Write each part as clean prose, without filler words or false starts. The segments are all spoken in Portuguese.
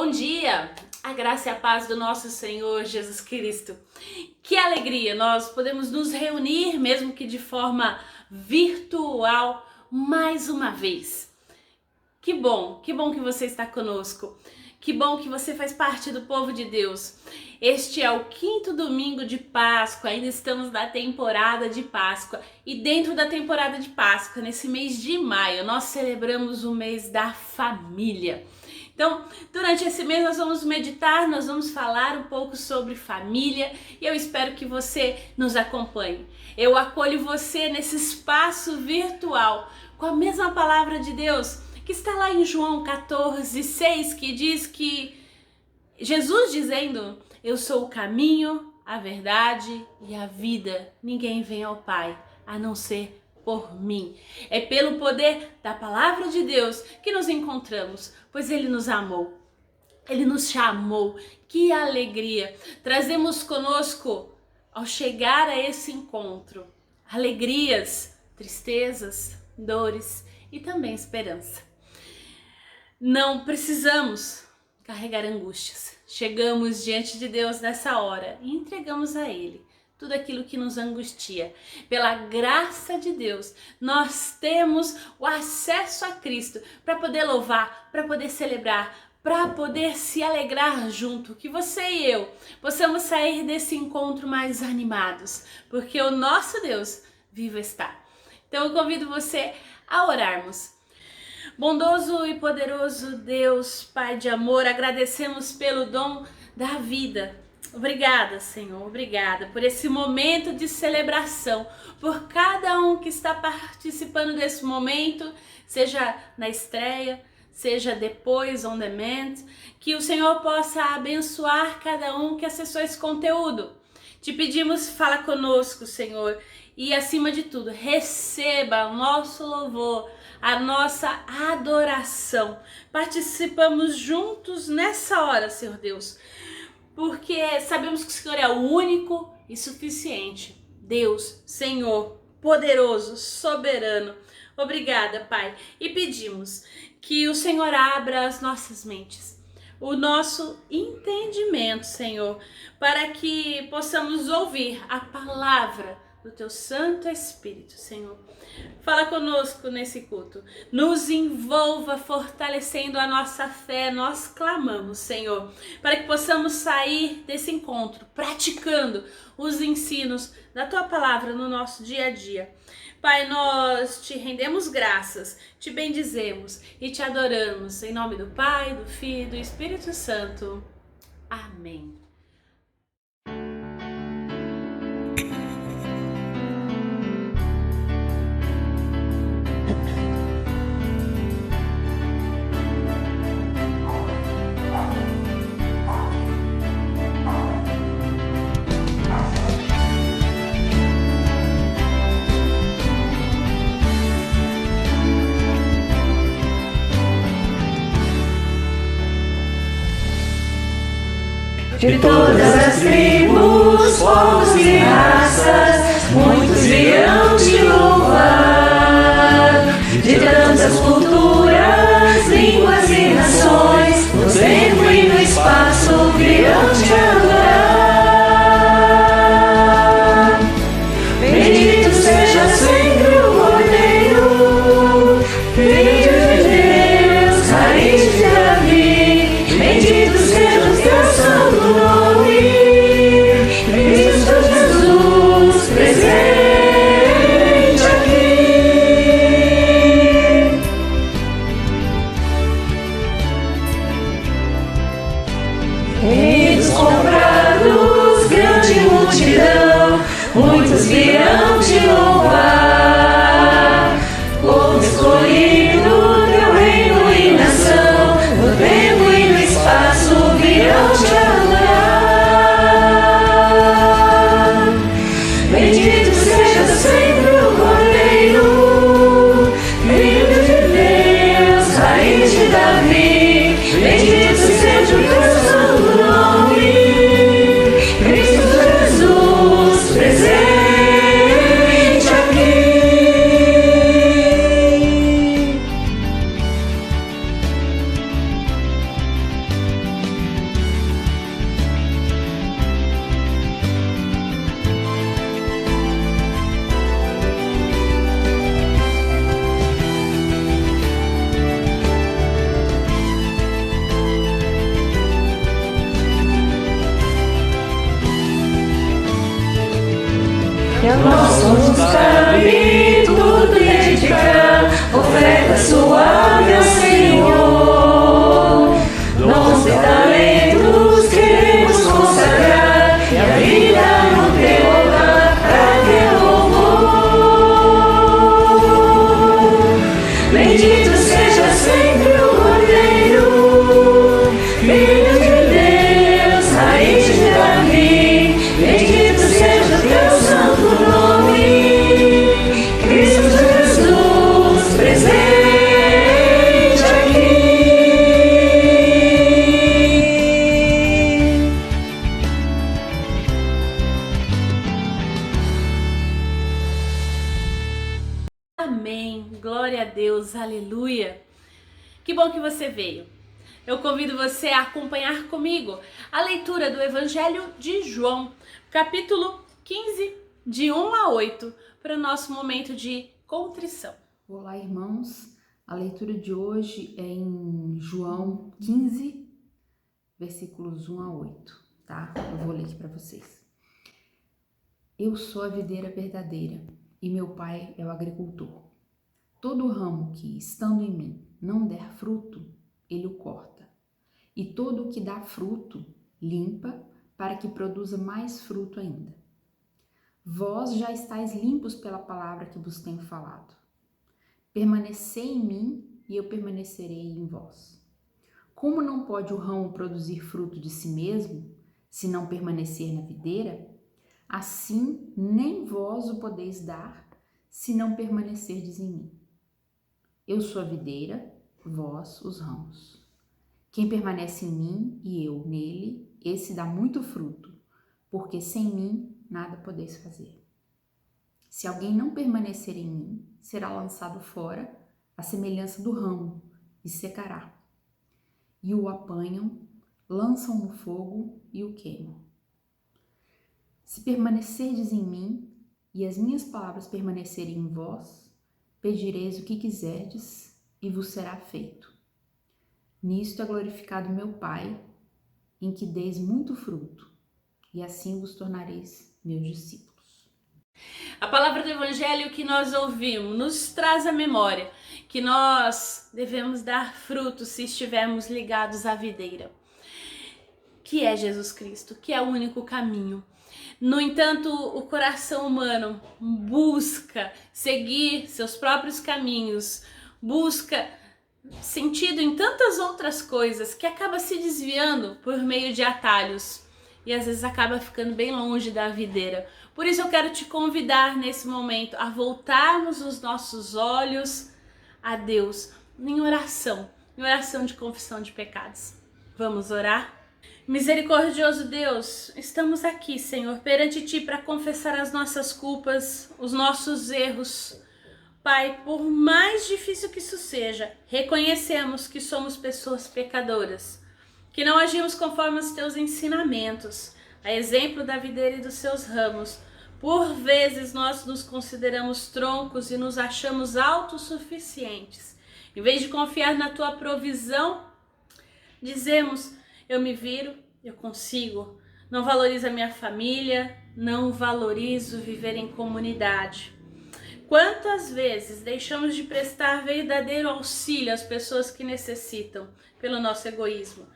Bom dia, a graça e a paz do nosso Senhor Jesus Cristo. Que alegria nós podemos nos reunir, mesmo que de forma virtual, mais uma vez. Que bom que você está conosco. Que bom que você faz parte do povo de Deus. Este é o 5º domingo de Páscoa, ainda estamos na temporada de Páscoa. E dentro da temporada de Páscoa, nesse mês de maio, nós celebramos o mês da família. Então, durante esse mês nós vamos meditar, nós vamos falar um pouco sobre família e eu espero que você nos acompanhe. Eu acolho você nesse espaço virtual com a mesma palavra de Deus que está lá em João 14:6, que diz que Jesus dizendo: eu sou o caminho, a verdade e a vida. Ninguém vem ao Pai a não ser por mim. É pelo poder da palavra de Deus que nos encontramos, pois Ele nos amou, Ele nos chamou. Que alegria! Trazemos conosco, ao chegar a esse encontro, alegrias, tristezas, dores e também esperança. Não precisamos carregar angústias. Chegamos diante de Deus nessa hora e entregamos a Ele tudo aquilo que nos angustia. Pela graça de Deus, nós temos o acesso a Cristo para poder louvar, para poder celebrar, para poder se alegrar junto. Que você e eu possamos sair desse encontro mais animados, porque o nosso Deus vivo está. Então eu convido você a orarmos. Bondoso e poderoso Deus, Pai de amor, agradecemos pelo dom da vida. Obrigada, Senhor, obrigada por esse momento de celebração, por cada um que está participando desse momento, seja na estreia, seja depois on demand, que o Senhor possa abençoar cada um que acessou esse conteúdo. Te pedimos, fala conosco, Senhor, e acima de tudo, receba o nosso louvor, a nossa adoração. Participamos juntos nessa hora, Senhor Deus, porque sabemos que o Senhor é o único e suficiente Deus, Senhor, poderoso, soberano. Obrigada, Pai. E pedimos que o Senhor abra as nossas mentes, o nosso entendimento, Senhor, para que possamos ouvir a palavra do Teu Santo Espírito, Senhor. Fala conosco nesse culto, nos envolva fortalecendo a nossa fé. Nós clamamos, Senhor, para que possamos sair desse encontro praticando os ensinos da Tua palavra no nosso dia a dia. Pai, nós Te rendemos graças, Te bendizemos e Te adoramos, em nome do Pai, do Filho e do Espírito Santo. Amém. De todas as tribos, povos e raças, muitos virão te louvar. De tantas culturas, línguas e nações, no tempo e no espaço virão te adorar. Bendito seja sempre o Cordeiro, Filho de Deus, raiz de Davi. Bendito seja o teu santo nome, Cristo Jesus, Amém. Glória a Deus. Aleluia. Que bom que você veio. Eu convido você a acompanhar comigo a leitura do Evangelho de João, capítulo 15, de 1 a 8, para o nosso momento de contrição. Olá, irmãos. A leitura de hoje é em João 15, versículos 1 a 8, tá? Eu vou ler aqui para vocês. Eu sou a videira verdadeira e meu pai é o agricultor. Todo ramo que, estando em mim, não der fruto, ele o corta. E todo o que dá fruto, limpa, para que produza mais fruto ainda. Vós já estáis limpos pela palavra que vos tenho falado. Permanecei em mim e eu permanecerei em vós. Como não pode o ramo produzir fruto de si mesmo, se não permanecer na videira, assim nem vós o podeis dar, se não permanecerdes em mim. Eu sou a videira, vós os ramos. Quem permanece em mim e eu nele, esse dá muito fruto, porque sem mim nada podeis fazer. Se alguém não permanecer em mim, será lançado fora, à semelhança do ramo, e secará. E o apanham, lançam no fogo e o queimam. Se permanecerdes em mim, e as minhas palavras permanecerem em vós, pedireis o que quiserdes, e vos será feito. Nisto é glorificado meu Pai, em que deis muito fruto, e assim vos tornareis meus discípulos. A palavra do Evangelho que nós ouvimos nos traz à memória que nós devemos dar frutos se estivermos ligados à videira, que é Jesus Cristo, que é o único caminho. No entanto, o coração humano busca seguir seus próprios caminhos, busca sentido em tantas outras coisas que acaba se desviando por meio de atalhos e às vezes acaba ficando bem longe da videira. Por isso eu quero te convidar nesse momento a voltarmos os nossos olhos a Deus em oração de confissão de pecados. Vamos orar? Misericordioso Deus, estamos aqui, Senhor, perante Ti para confessar as nossas culpas, os nossos erros. Pai, por mais difícil que isso seja, reconhecemos que somos pessoas pecadoras, que não agimos conforme os Teus ensinamentos, a exemplo da videira e dos seus ramos. Por vezes nós nos consideramos troncos e nos achamos autossuficientes. Em vez de confiar na Tua provisão, dizemos: eu me viro, eu consigo. Não valorizo a minha família, não valorizo viver em comunidade. Quantas vezes deixamos de prestar verdadeiro auxílio às pessoas que necessitam pelo nosso egoísmo?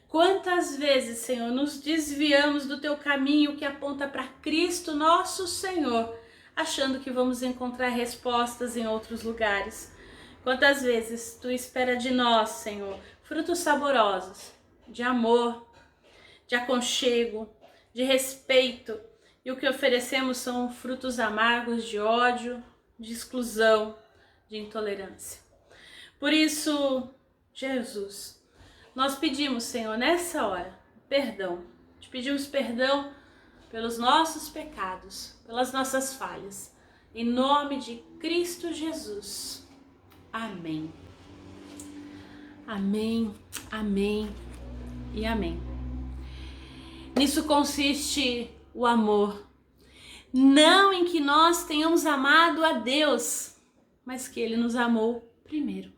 Quantas vezes, Senhor, nos desviamos do Teu caminho que aponta para Cristo, nosso Senhor, achando que vamos encontrar respostas em outros lugares? Quantas vezes Tu espera de nós, Senhor, frutos saborosos, de amor, de aconchego, de respeito, e o que oferecemos são frutos amargos de ódio, de exclusão, de intolerância. Por isso, Jesus, nós pedimos, Senhor, nessa hora, perdão. Te pedimos perdão pelos nossos pecados, pelas nossas falhas. Em nome de Cristo Jesus. Amém. Amém, amém e amém. Nisso consiste o amor. Não em que nós tenhamos amado a Deus, mas que Ele nos amou primeiro.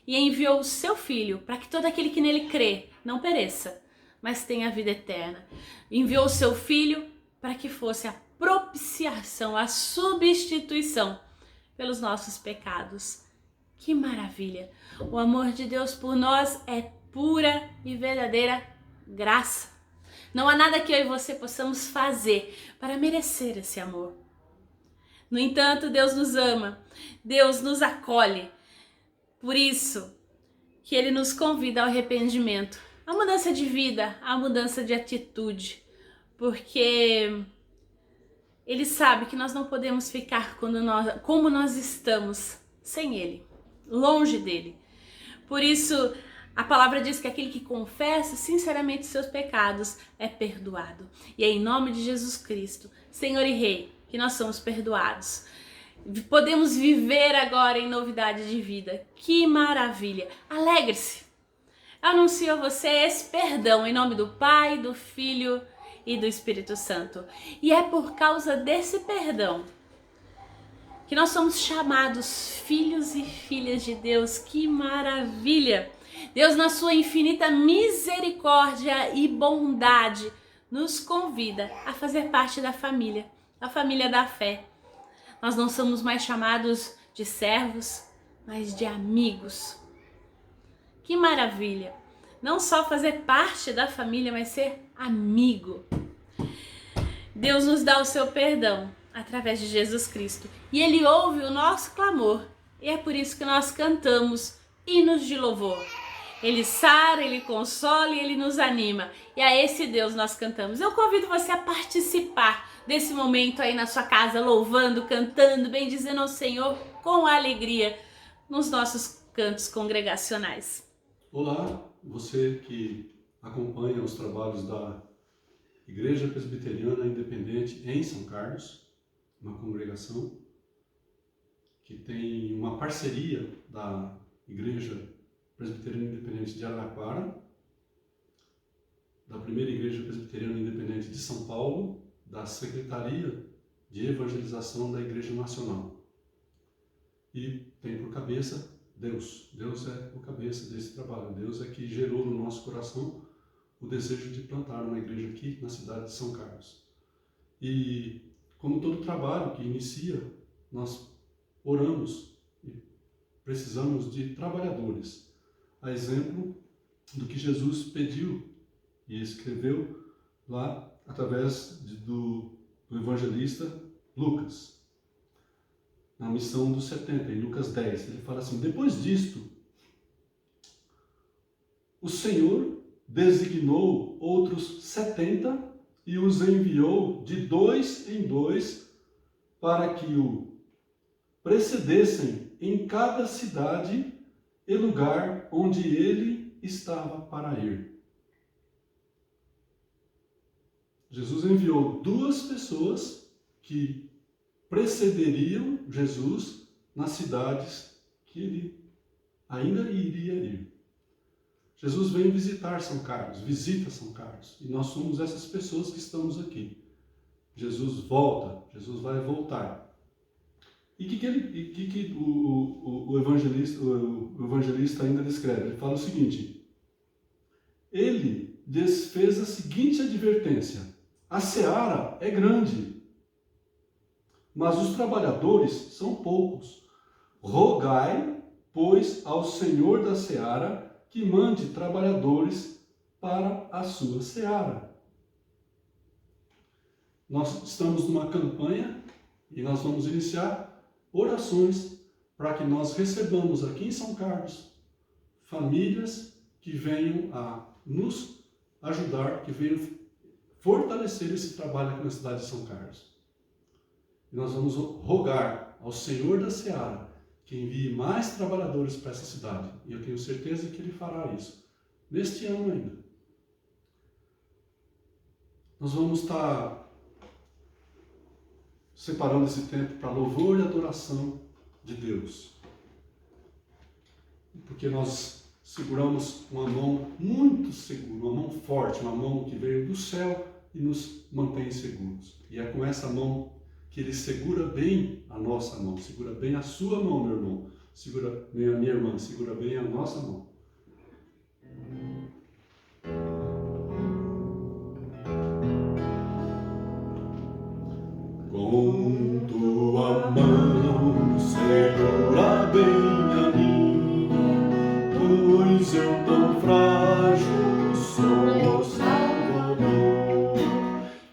E enviou o seu Filho para que todo aquele que nele crê não pereça, mas tenha a vida eterna. Enviou o seu Filho para que fosse a propiciação, a substituição pelos nossos pecados. Que maravilha! O amor de Deus por nós é pura e verdadeira graça. Não há nada que eu e você possamos fazer para merecer esse amor. No entanto, Deus nos ama, Deus nos acolhe. Por isso que Ele nos convida ao arrependimento, à mudança de vida, à mudança de atitude. Porque Ele sabe que nós não podemos ficar como nós estamos sem Ele, longe dEle. Por isso, a palavra diz que aquele que confessa sinceramente seus pecados é perdoado. E é em nome de Jesus Cristo, Senhor e Rei, que nós somos perdoados. podemos viver agora em novidade de vida. Que maravilha! Alegre-se! Anuncio a você esse perdão em nome do Pai, do Filho e do Espírito Santo. E é por causa desse perdão que nós somos chamados filhos e filhas de Deus. Que maravilha! Deus, na sua infinita misericórdia e bondade, nos convida a fazer parte da família da fé. Nós não somos mais chamados de servos, mas de amigos. Que maravilha! Não só fazer parte da família, mas ser amigo. Deus nos dá o seu perdão através de Jesus Cristo. E Ele ouve o nosso clamor. E é por isso que nós cantamos hinos de louvor. Ele sara, Ele consola e Ele nos anima. E a esse Deus nós cantamos. Eu convido você a participar desse momento aí na sua casa, louvando, cantando, bendizendo ao Senhor com alegria nos nossos cantos congregacionais. Olá, você que acompanha os trabalhos da Igreja Presbiteriana Independente em São Carlos, uma congregação que tem uma parceria da Igreja Presbiteriana Independente de Araraquara, da primeira Igreja Presbiteriana Independente de São Paulo, da Secretaria de Evangelização da Igreja Nacional. E tem por cabeça Deus. Deus é o cabeça desse trabalho. Deus é que gerou no nosso coração o desejo de plantar uma igreja aqui na cidade de São Carlos. E como todo trabalho que inicia, nós oramos e precisamos de trabalhadores. A exemplo do que Jesus pediu e escreveu lá através do evangelista Lucas. Na missão dos 70, em Lucas 10, ele fala assim: depois disto, o Senhor designou outros 70 e os enviou de 2 em 2 para que o precedessem em cada cidade e lugar onde ele estava para ir. Jesus enviou 2 pessoas que precederiam Jesus nas cidades que ele ainda iria ir. Jesus vem visitar São Carlos, visita São Carlos, e nós somos essas pessoas que estamos aqui. Jesus volta, Jesus vai voltar. E o que o evangelista ainda descreve? Ele fala o seguinte: ele lhes fez a seguinte advertência: a seara é grande, mas os trabalhadores são poucos. Rogai, pois, ao Senhor da seara que mande trabalhadores para a sua seara. Nós estamos numa campanha e nós vamos iniciar orações para que nós recebamos aqui em São Carlos famílias que venham a nos ajudar, que venham fortalecer esse trabalho aqui na cidade de São Carlos. E nós vamos rogar ao Senhor da seara que envie mais trabalhadores para essa cidade. E eu tenho certeza que Ele fará isso neste ano ainda. Nós vamos estar separando esse tempo para louvor e adoração de Deus. Porque nós seguramos uma mão muito segura, uma mão forte, uma mão que veio do céu e nos mantém seguros. E é com essa mão que Ele segura bem a nossa mão, segura bem a sua mão, meu irmão, segura bem a minha irmã, segura bem a nossa mão. Com tua mão segura bem a minha, pois eu tão frágil sou, Salvador,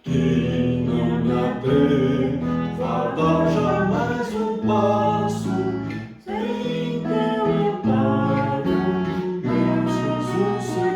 que não me atreva a dar jamais um passo sem teu amparo, meu Jesus Senhor.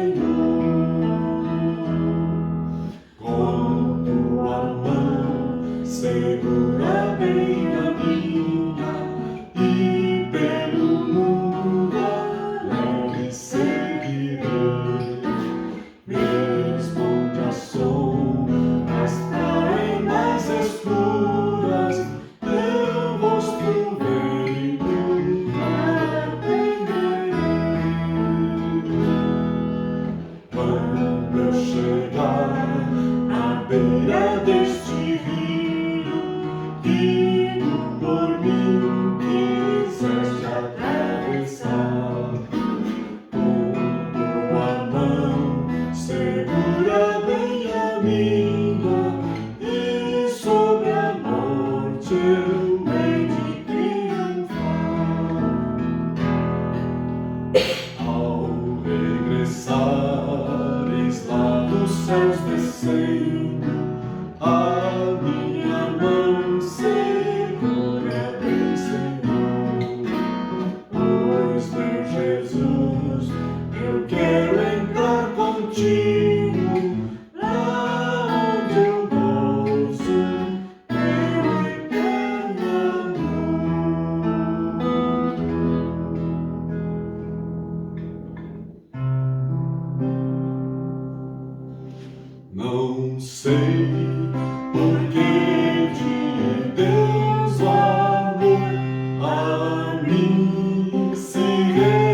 mim se revelou,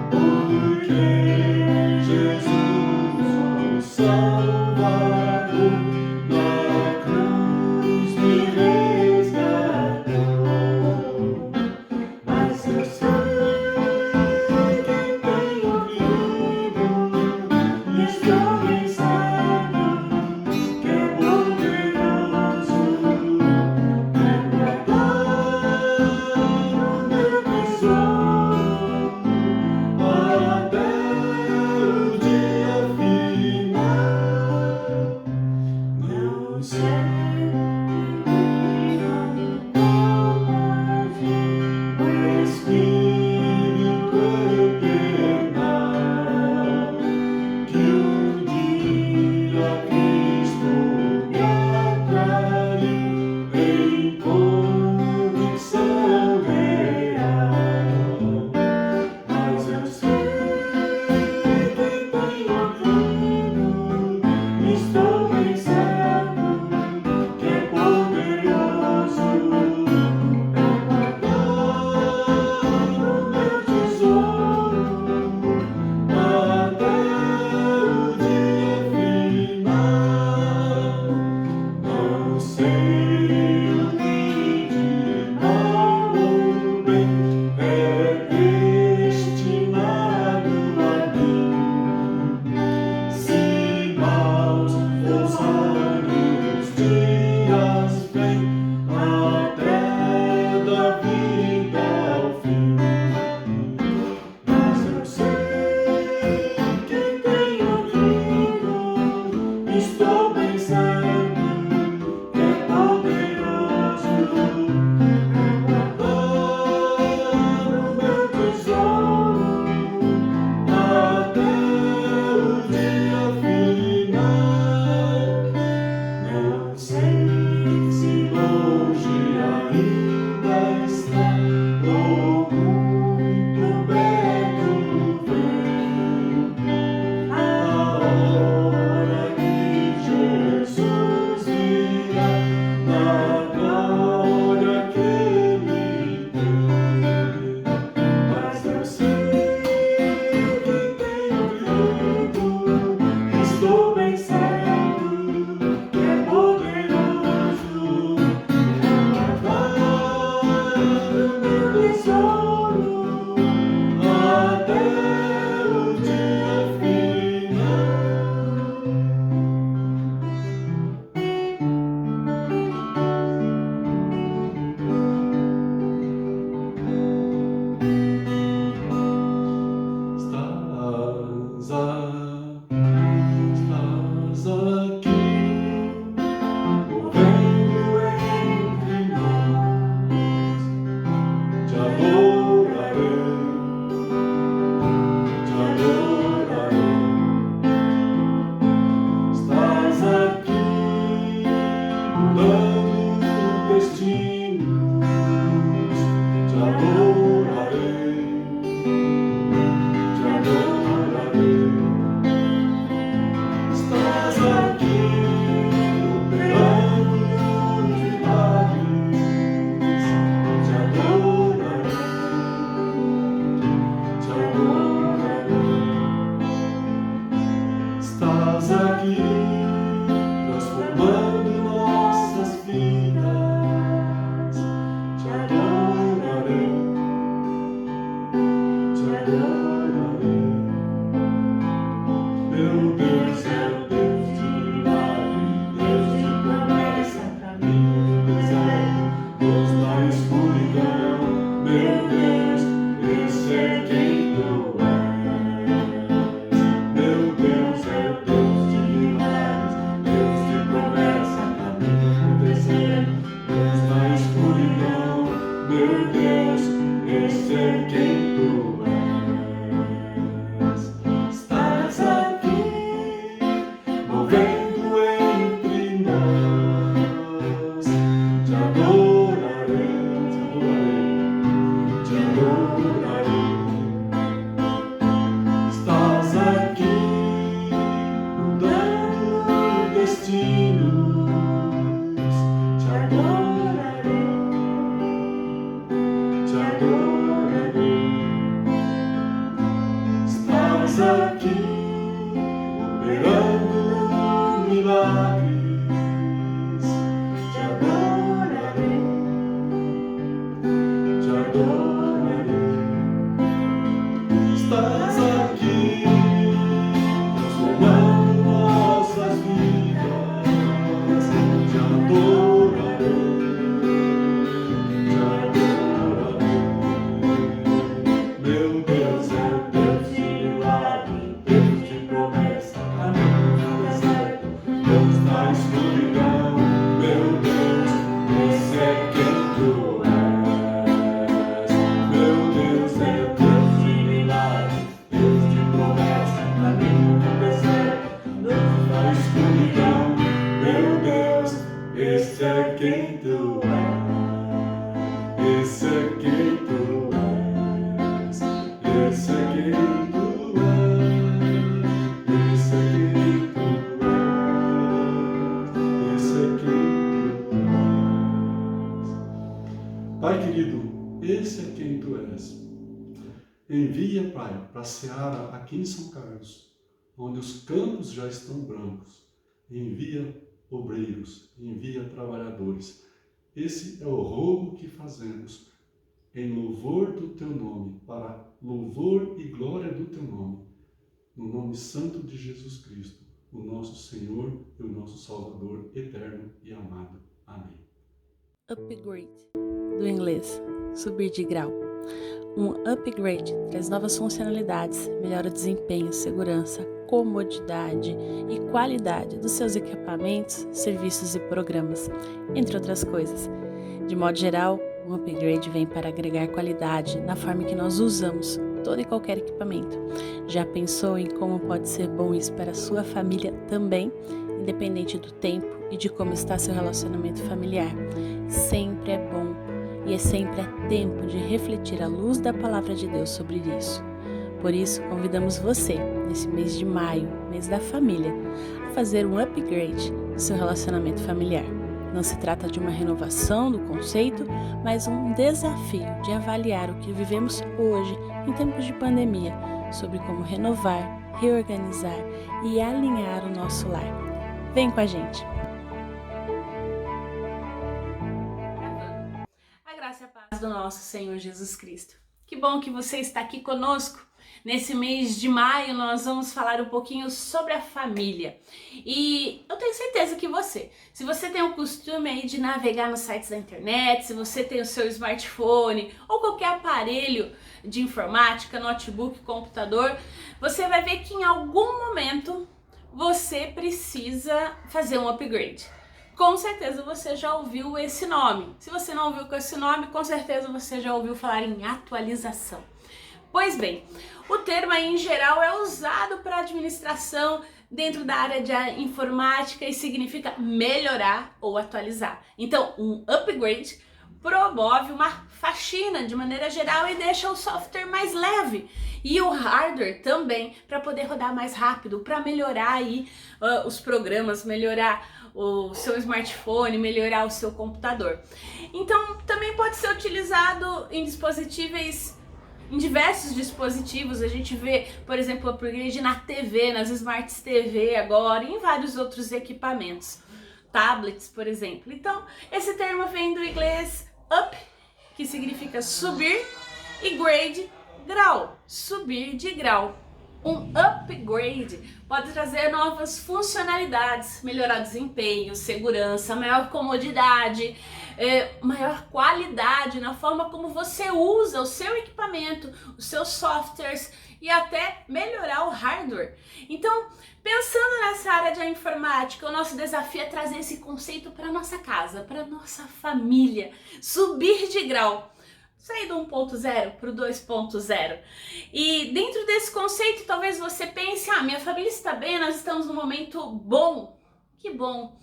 porque Jesus, o Salvador, na cruz me resgatou. Mas eu sei que tenho ouvido e estou bem certo que é poderoso para guardar o meu tesouro até o dia final. Não sei o Espírito eternal que dia Cristo me atraiu em convicção real. Mas eu sei que tenho ouvido, estou bem certo que é poderoso para guardar o meu tesouro até o dia final. Não sei o que de mal ou bem é destinado a mim. Se maus ou sólidos dias vêm até da vida ao fim. Mas eu sei que tenho ouvido, estou bem certo que é poderoso para guardar o meu tesouro até o dia final. Não sei se longe ainda está ou muito perto vem a hora que Jesus virá na glória que Ele tem. Mas eu sei que tenho ouvido, estou bem certo que é poderoso para guardar o meu tesouro até o dia final. Estás aqui, movendo entre nós. Te adorarei, te adorarei. Estás aqui, mudando destinos. Te adorarei, te adorarei. Estás aqui, operando milagres. Te adorarei, te adorarei. Estás aqui, transformando nossas vidas. Te adorarei, te adorarei. Meu Deus é o Deus de milagre, Deus de promessa, caminho do deserto, Deus da escuridão. Meu Deus, esse é quem tu és. Meu Deus é o Deus de milagres, Deus de promessa, caminho do deserto, Deus da escuridão. Meu Deus, esse é quem tu és. Estás aqui, movendo entre nós. Te adorarei, te adorarei. Estás aqui, mudando destinos. Te adorarei. tu és, esse é quem tu és, esse é quem tu és, esse é quem tu és, esse é quem tu és. Pai querido, esse é quem tu és. Envia, Pai, para a seara aqui em São Carlos, onde os campos já estão brancos. Envia obreiros, envia trabalhadores. Esse é o rogo que fazemos em louvor do Teu nome, para louvor e glória do Teu nome, no nome santo de Jesus Cristo, o nosso Senhor e o nosso Salvador eterno e amado. Amém. Upgrade, do inglês, subir de grau. Um upgrade traz novas funcionalidades, melhora o desempenho, segurança, comodidade e qualidade dos seus equipamentos, serviços e programas, entre outras coisas. De modo geral, um upgrade vem para agregar qualidade na forma que nós usamos todo e qualquer equipamento. Já pensou em como pode ser bom isso para a sua família também, independente do tempo e de como está seu relacionamento familiar? Sempre é bom e é sempre tempo de refletir à luz da palavra de Deus sobre isso. Por isso, convidamos você, nesse mês de maio, mês da família, a fazer um upgrade no seu relacionamento familiar. Não se trata de uma renovação do conceito, mas um desafio de avaliar o que vivemos hoje, em tempos de pandemia, sobre como renovar, reorganizar e alinhar o nosso lar. Vem com a gente! A graça e a paz do nosso Senhor Jesus Cristo. Que bom que você está aqui conosco. Nesse mês de maio nós vamos falar um pouquinho sobre a família. E eu tenho certeza que se você tem o costume aí de navegar nos sites da internet, se você tem o seu smartphone ou qualquer aparelho de informática, notebook, computador, você vai ver que em algum momento você precisa fazer um upgrade. Com certeza você já ouviu esse nome. Se você não ouviu com esse nome, com certeza você já ouviu falar em atualização. Pois bem, o termo aí em geral é usado para administração dentro da área de informática e significa melhorar ou atualizar. Então, um upgrade promove uma faxina de maneira geral e deixa o software mais leve e o hardware também para poder rodar mais rápido, para melhorar aí os programas, melhorar o seu smartphone, melhorar o seu computador. Então, também pode ser utilizado em diversos dispositivos. A gente vê, por exemplo, o upgrade na TV, nas Smart TV agora, e em vários outros equipamentos, tablets, por exemplo. Então, esse termo vem do inglês up, que significa subir, e grade, grau, subir de grau. Um upgrade pode trazer novas funcionalidades, melhorar desempenho, segurança, maior comodidade, maior qualidade na forma como você usa o seu equipamento, os seus softwares e até melhorar o hardware. Então, pensando nessa área de informática, o nosso desafio é trazer esse conceito para a nossa casa, para a nossa família, subir de grau. Sair do 1.0 para o 2.0. E dentro desse conceito, talvez você pense, minha família está bem, nós estamos num momento bom. Que bom.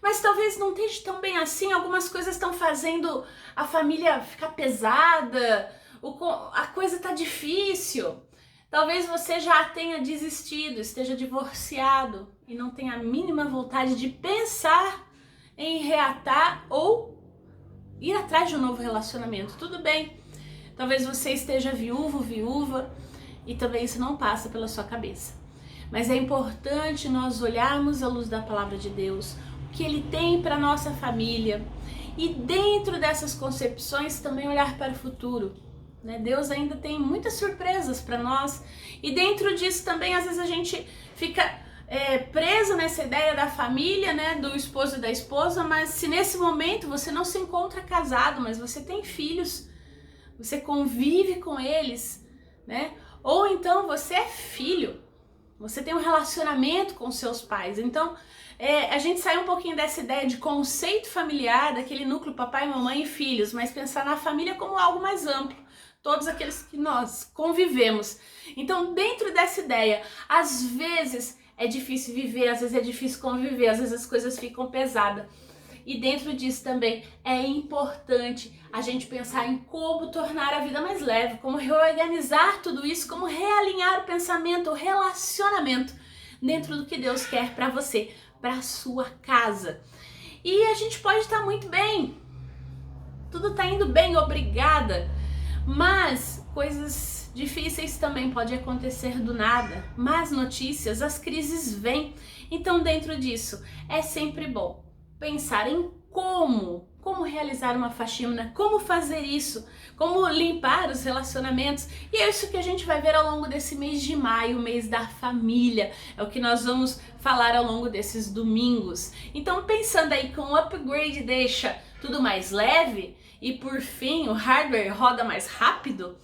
Mas talvez não esteja tão bem assim, algumas coisas estão fazendo a família ficar pesada, a coisa está difícil. Talvez você já tenha desistido, esteja divorciado e não tenha a mínima vontade de pensar em reatar ou ir atrás de um novo relacionamento. Tudo bem, talvez você esteja viúva e também isso não passa pela sua cabeça. Mas é importante nós olharmos à luz da palavra de Deus, o que Ele tem para nossa família, e dentro dessas concepções também olhar para o futuro. Deus ainda tem muitas surpresas para nós, e dentro disso também às vezes a gente fica preso nessa ideia da família, do esposo e da esposa, mas se nesse momento você não se encontra casado, mas você tem filhos, você convive com eles, ou então você é filho, você tem um relacionamento com seus pais. Então a gente sai um pouquinho dessa ideia de conceito familiar, daquele núcleo papai, mamãe e filhos, mas pensar na família como algo mais amplo, todos aqueles que nós convivemos. Então, dentro dessa ideia, às vezes é difícil viver, às vezes é difícil conviver, às vezes as coisas ficam pesadas. E dentro disso também é importante a gente pensar em como tornar a vida mais leve, como reorganizar tudo isso, como realinhar o pensamento, o relacionamento dentro do que Deus quer para você, para a sua casa. E a gente pode estar muito bem, tudo está indo bem, obrigada, mas coisas difíceis também podem acontecer do nada, más notícias, as crises vêm. Então dentro disso é sempre bom pensar em como realizar uma faxina, como fazer isso, como limpar os relacionamentos. E é isso que a gente vai ver ao longo desse mês de maio, o mês da família. É o que nós vamos falar ao longo desses domingos. Então pensando aí que um upgrade deixa tudo mais leve e por fim o hardware roda mais rápido.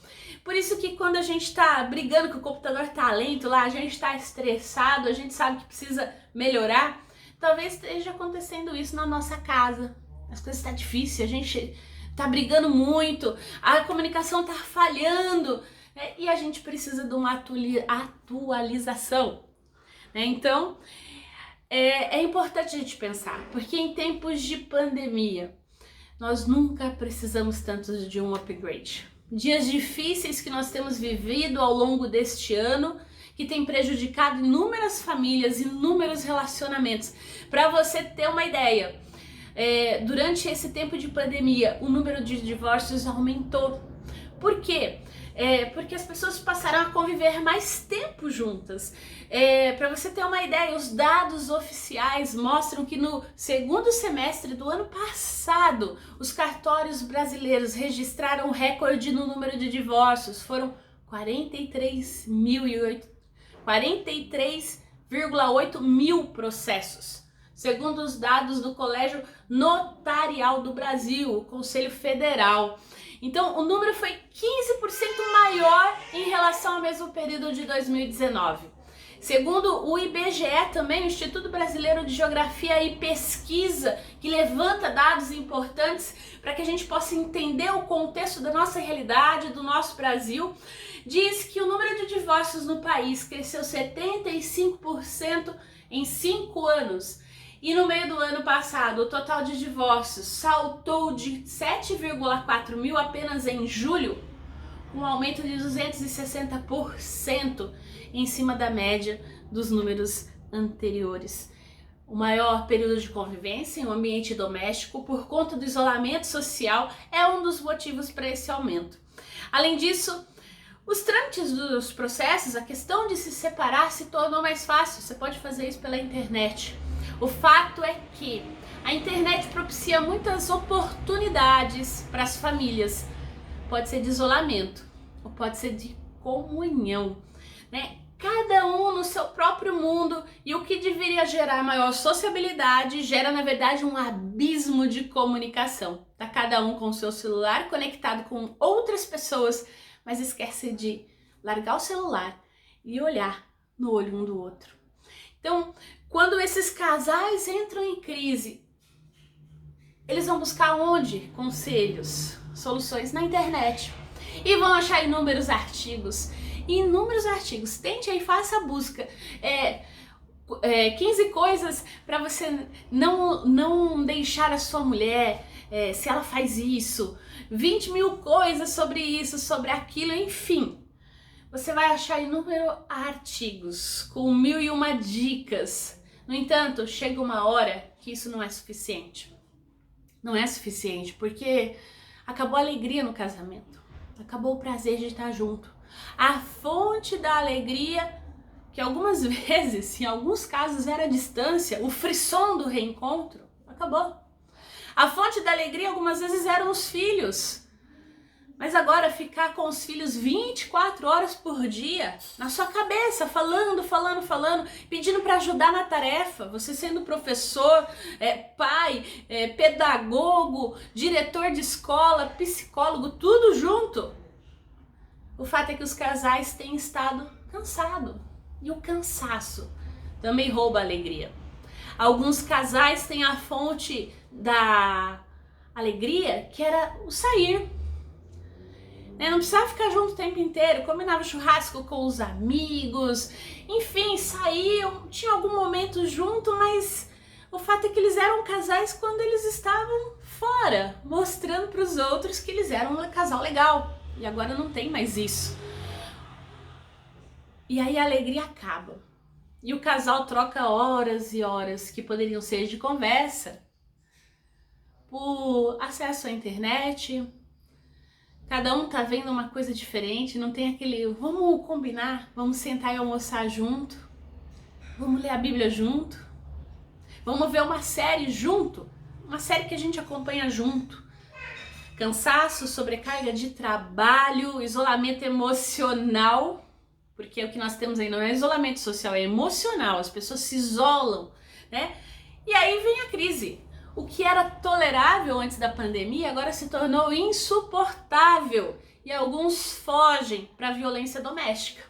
Por isso que quando a gente tá brigando que o computador tá lento lá, a gente tá estressado, a gente sabe que precisa melhorar, talvez esteja acontecendo isso na nossa casa. As coisas estão difíceis, a gente tá brigando muito, a comunicação tá falhando, né? E a gente precisa de uma atualização, né? Então, é importante a gente pensar, porque em tempos de pandemia, nós nunca precisamos tanto de um upgrade. Dias difíceis que nós temos vivido ao longo deste ano, que tem prejudicado inúmeras famílias, inúmeros relacionamentos. Para você ter uma ideia, durante esse tempo de pandemia, o número de divórcios aumentou. Por quê? Porque as pessoas passaram a conviver mais tempo juntas. Para você ter uma ideia, os dados oficiais mostram que no segundo semestre do ano passado, os cartórios brasileiros registraram um recorde no número de divórcios. Foram 43,8 mil processos, segundo os dados do Colégio Notarial do Brasil, o Conselho Federal. Então, o número foi 15% maior em relação ao mesmo período de 2019. Segundo o IBGE também, o Instituto Brasileiro de Geografia e Pesquisa, que levanta dados importantes para que a gente possa entender o contexto da nossa realidade, do nosso Brasil, diz que o número de divórcios no país cresceu 75% em 5 anos. E no meio do ano passado, o total de divórcios saltou de 7,4 mil apenas em julho, com um aumento de 260% em cima da média dos números anteriores. O maior período de convivência em um ambiente doméstico por conta do isolamento social é um dos motivos para esse aumento. Além disso, os trâmites dos processos, a questão de se separar se tornou mais fácil, você pode fazer isso pela internet. O fato é que a internet propicia muitas oportunidades para as famílias. Pode ser de isolamento, ou pode ser de comunhão, né? Cada um no seu próprio mundo, e o que deveria gerar maior sociabilidade gera, na verdade, um abismo de comunicação. Tá cada um com o seu celular conectado com outras pessoas, mas esquece de largar o celular e olhar no olho um do outro. Então, quando esses casais entram em crise, eles vão buscar onde? Conselhos, soluções na internet. E vão achar inúmeros artigos. Tente aí, faça a busca. 15 coisas para você não deixar a sua mulher se ela faz isso. 20 mil coisas sobre isso, sobre aquilo, enfim. Você vai achar inúmeros artigos com 1001 dicas. No entanto, chega uma hora que isso não é suficiente. Não é suficiente, porque acabou a alegria no casamento. Acabou o prazer de estar junto. A fonte da alegria, que algumas vezes, em alguns casos, era a distância, o frisson do reencontro, acabou. A fonte da alegria, algumas vezes, eram os filhos. Mas agora ficar com os filhos 24 horas por dia, na sua cabeça, falando, pedindo para ajudar na tarefa, você sendo professor, pai, pedagogo, diretor de escola, psicólogo, tudo junto. O fato é que os casais têm estado cansados, e o cansaço também rouba a alegria. Alguns casais têm a fonte da alegria, que era o sair. Não precisava ficar junto o tempo inteiro, combinava churrasco com os amigos, enfim, saíam, tinha algum momento junto, mas O fato é que eles eram casais quando eles estavam fora, mostrando para os outros que eles eram um casal legal. E agora não tem mais isso. E aí a alegria acaba. E o casal troca horas e horas que poderiam ser de conversa por acesso à internet. Cada um tá vendo uma coisa diferente, não tem aquele vamos combinar, vamos sentar e almoçar junto, vamos ler a Bíblia junto, vamos ver uma série junto, uma série que a gente acompanha junto. Cansaço, sobrecarga de trabalho, isolamento emocional, porque o que nós temos aí não é isolamento social, é emocional, as pessoas se isolam, né? E aí vem a crise. O que era tolerável antes da pandemia agora se tornou insuportável e alguns fogem para a violência doméstica.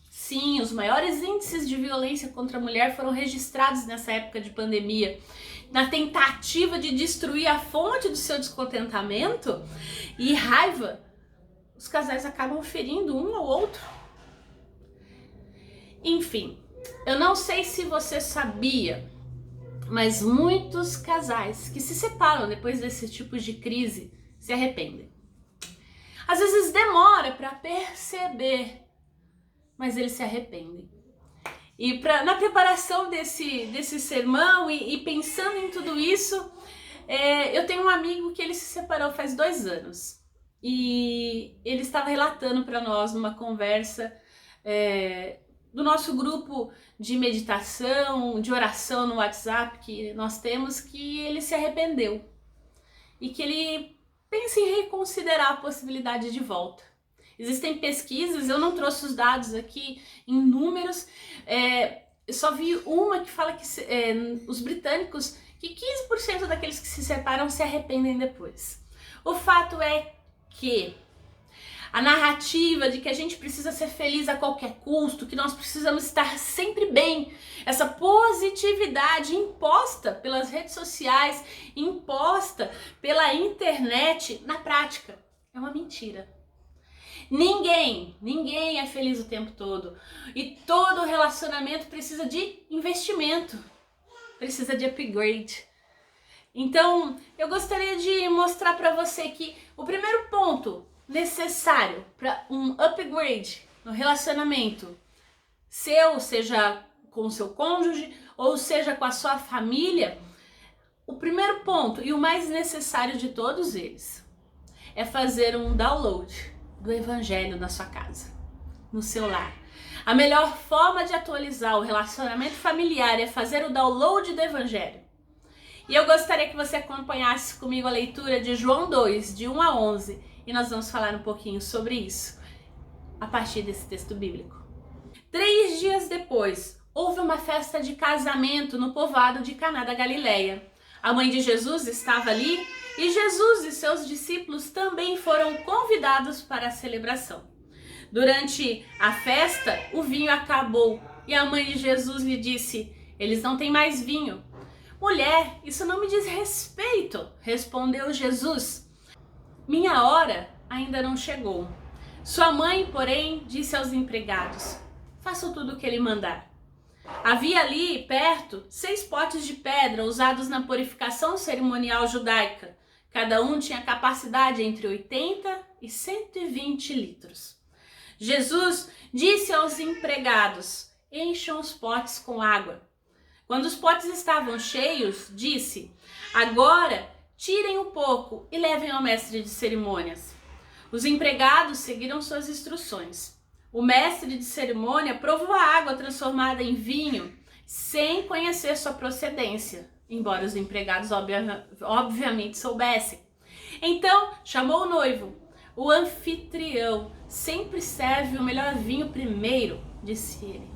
Sim, os maiores índices de violência contra a mulher foram registrados nessa época de pandemia. Na tentativa de destruir a fonte do seu descontentamento e raiva, os casais acabam ferindo um ao outro. Enfim, eu não sei se você sabia, mas muitos casais que se separam depois desse tipo de crise se arrependem. Às vezes demora para perceber, mas eles se arrependem. E na preparação desse sermão e pensando em tudo isso, eu tenho um amigo que ele se separou faz 2 anos. E ele estava relatando para nós numa conversa do nosso grupo de meditação, de oração no WhatsApp que nós temos, que ele se arrependeu. E que ele pensa em reconsiderar a possibilidade de volta. Existem pesquisas, eu não trouxe os dados aqui em números, eu só vi uma que fala que os britânicos, que 15% daqueles que se separam se arrependem depois. O fato é que a narrativa de que a gente precisa ser feliz a qualquer custo, que nós precisamos estar sempre bem, essa positividade imposta pelas redes sociais, imposta pela internet, na prática, é uma mentira. Ninguém é feliz o tempo todo. E todo relacionamento precisa de investimento, precisa de upgrade. Então, eu gostaria de mostrar para você que o primeiro ponto necessário para um upgrade no relacionamento seu, seja com o seu cônjuge ou seja com a sua família, o primeiro ponto e o mais necessário de todos eles é fazer um download do Evangelho na sua casa, no seu lar. A melhor forma de atualizar o relacionamento familiar é fazer o download do Evangelho. E eu gostaria que você acompanhasse comigo a leitura de João 2, de 1 a 11, e nós vamos falar um pouquinho sobre isso a partir desse texto bíblico. 3 dias depois, houve uma festa de casamento no povoado de Caná da Galileia. A mãe de Jesus estava ali e Jesus e seus discípulos também foram convidados para a celebração. Durante a festa, o vinho acabou e a mãe de Jesus lhe disse: "Eles não têm mais vinho." "Mulher, isso não me diz respeito", respondeu Jesus. "Minha hora ainda não chegou." Sua mãe, porém, disse aos empregados: "Façam tudo o que ele mandar." Havia ali, perto, 6 potes de pedra usados na purificação cerimonial judaica. Cada um tinha capacidade entre 80 e 120 litros. Jesus disse aos empregados: "Encham os potes com água." Quando os potes estavam cheios, disse: "Agora tirem um pouco e levem ao mestre de cerimônias." Os empregados seguiram suas instruções. O mestre de cerimônia provou a água transformada em vinho sem conhecer sua procedência, embora os empregados obviamente soubessem. Então chamou o noivo. "O anfitrião sempre serve o melhor vinho primeiro", disse ele.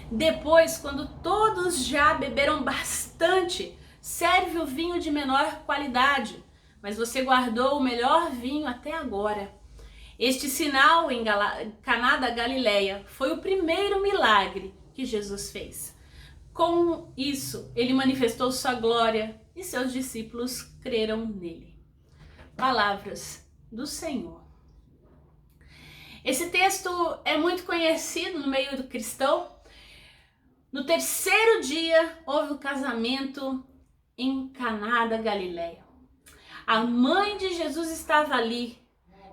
"Depois, quando todos já beberam bastante, serve o vinho de menor qualidade, mas você guardou o melhor vinho até agora." Este sinal em Caná da Galileia foi o primeiro milagre que Jesus fez. Com isso, ele manifestou sua glória e seus discípulos creram nele. Palavras do Senhor. Esse texto é muito conhecido no meio do cristão. No terceiro dia houve o casamento em Caná da Galileia. A mãe de Jesus estava ali.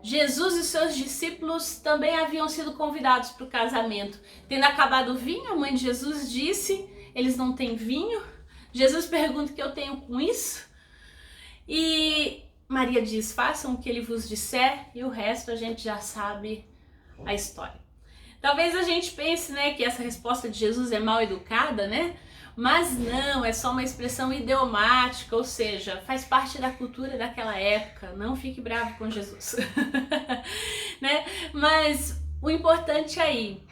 Jesus e seus discípulos também haviam sido convidados para o casamento. Tendo acabado o vinho, a mãe de Jesus disse: eles não têm vinho. Jesus pergunta o que eu tenho com isso. E Maria diz: façam o que ele vos disser, e o resto a gente já sabe a história. Talvez a gente pense, né, que essa resposta de Jesus é mal educada, né? Mas não, é só uma expressão idiomática, ou seja, faz parte da cultura daquela época. Não fique bravo com Jesus. Né? Mas o importante aí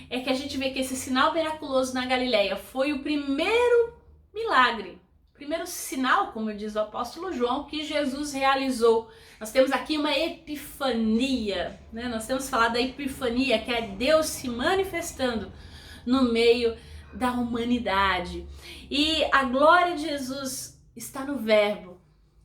é que a gente vê que esse sinal miraculoso na Galileia foi o primeiro milagre, o primeiro sinal, como diz o apóstolo João, que Jesus realizou. Nós temos aqui uma epifania, né? Nós temos falado da epifania, que é Deus se manifestando no meio da humanidade. E a glória de Jesus está no Verbo,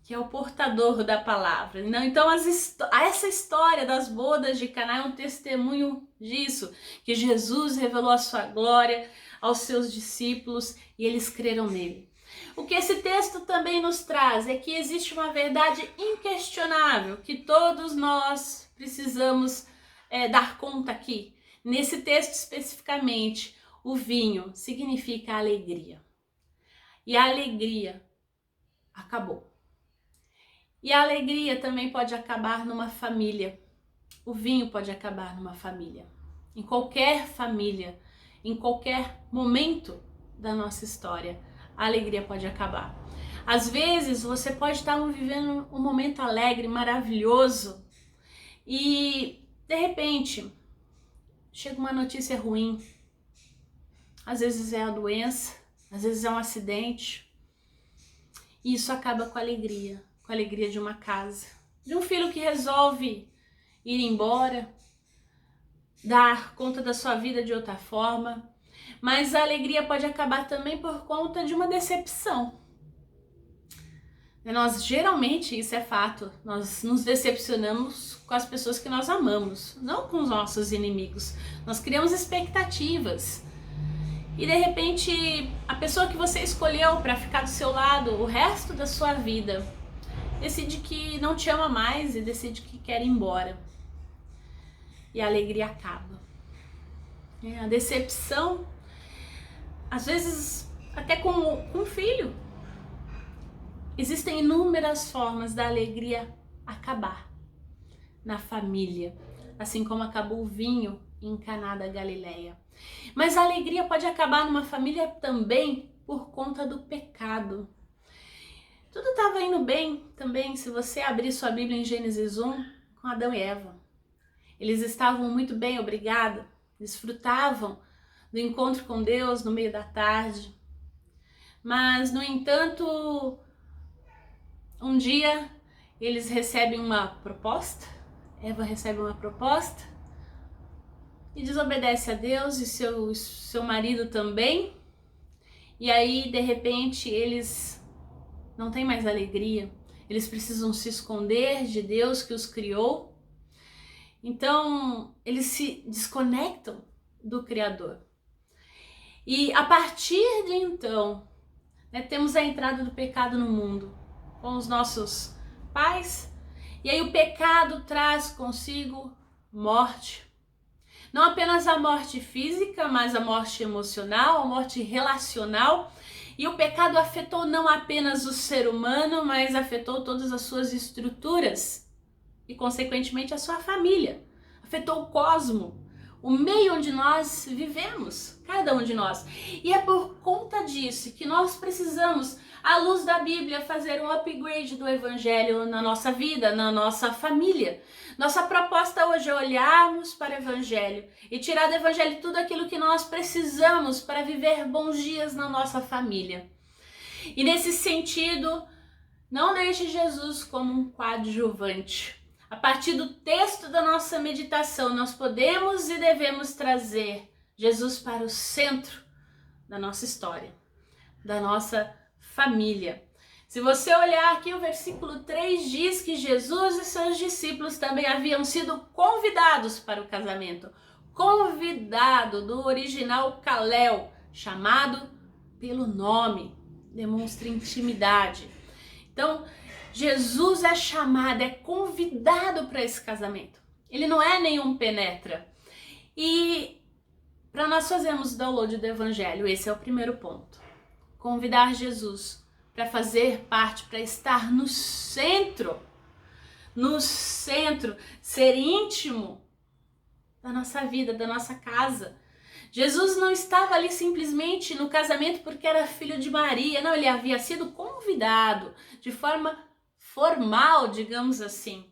que é o portador da palavra. Então essa história das bodas de Caná é um testemunho disso, que Jesus revelou a sua glória aos seus discípulos e eles creram nele. O que esse texto também nos traz é que existe uma verdade inquestionável que todos nós precisamos dar conta aqui. Nesse texto especificamente, o vinho significa alegria. E a alegria acabou. E a alegria também pode acabar numa família. O vinho pode acabar numa família. Em qualquer família, em qualquer momento da nossa história, a alegria pode acabar. Às vezes você pode estar vivendo um momento alegre, maravilhoso, e de repente chega uma notícia ruim. Às vezes é a doença, às vezes é um acidente. E isso acaba com a alegria de uma casa, de um filho que resolve ir embora, dar conta da sua vida de outra forma. Mas a alegria pode acabar também por conta de uma decepção. Nós geralmente, isso é fato, nós nos decepcionamos com as pessoas que nós amamos, não com os nossos inimigos. Nós criamos expectativas. E de repente, a pessoa que você escolheu para ficar do seu lado o resto da sua vida decide que não te ama mais e decide que quer ir embora. E a alegria acaba. A decepção, às vezes até com um filho. Existem inúmeras formas da alegria acabar na família, assim como acabou o vinho em Caná da Galileia. Mas a alegria pode acabar numa família também por conta do pecado. Tudo estava indo bem também, se você abrir sua Bíblia em Gênesis 1, com Adão e Eva. Eles estavam muito bem, obrigado, desfrutavam do encontro com Deus no meio da tarde. Mas, no entanto, um dia eles recebem uma proposta, Eva recebe uma proposta, e desobedece a Deus e seu marido também. E aí, de repente, eles não têm mais alegria. Eles precisam se esconder de Deus que os criou. Então, eles se desconectam do Criador. E a partir de então, temos a entrada do pecado no mundo com os nossos pais. E aí o pecado traz consigo morte. Não apenas a morte física, mas a morte emocional, a morte relacional. E o pecado afetou não apenas o ser humano, mas afetou todas as suas estruturas e, consequentemente, a sua família. Afetou o cosmo, o meio onde nós vivemos, cada um de nós. E é por conta disso que nós precisamos, à luz da Bíblia, fazer um upgrade do Evangelho na nossa vida, na nossa família. Nossa proposta hoje é olharmos para o Evangelho e tirar do Evangelho tudo aquilo que nós precisamos para viver bons dias na nossa família. E nesse sentido, não deixe Jesus como um coadjuvante. A partir do texto da nossa meditação, nós podemos e devemos trazer Jesus para o centro da nossa história, da nossa família. Se você olhar aqui, o versículo 3 diz que Jesus e seus discípulos também haviam sido convidados para o casamento. Convidado, do original Kalel, chamado pelo nome. demonstra intimidade. Então, Jesus é chamado, é convidado para esse casamento. Ele não é nenhum penetra. E para nós fazermos o download do Evangelho, esse é o primeiro ponto. Convidar Jesus para fazer parte, para estar no centro, ser íntimo da nossa vida, da nossa casa. Jesus não estava ali simplesmente no casamento porque era filho de Maria, não, ele havia sido convidado de forma formal, digamos assim.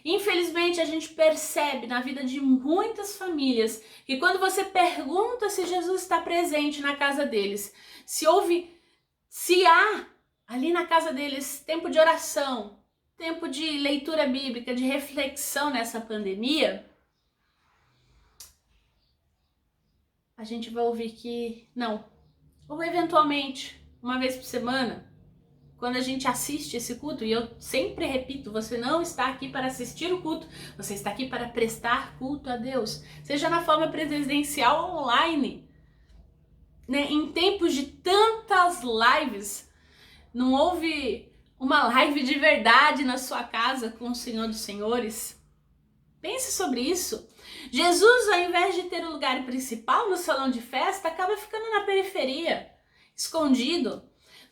Infelizmente, a gente percebe na vida de muitas famílias que quando você pergunta se Jesus está presente na casa deles, se há ali na casa deles tempo de oração, tempo de leitura bíblica, de reflexão nessa pandemia, a gente vai ouvir que não. Ou eventualmente, uma vez por semana, quando a gente assiste esse culto, e eu sempre repito, você não está aqui para assistir o culto, você está aqui para prestar culto a Deus, seja na forma presencial ou online. Né? Em tempos de tantas lives, não houve uma live de verdade na sua casa com o Senhor dos Senhores? Pense sobre isso. Jesus, ao invés de ter o lugar principal no salão de festa, acaba ficando na periferia, escondido.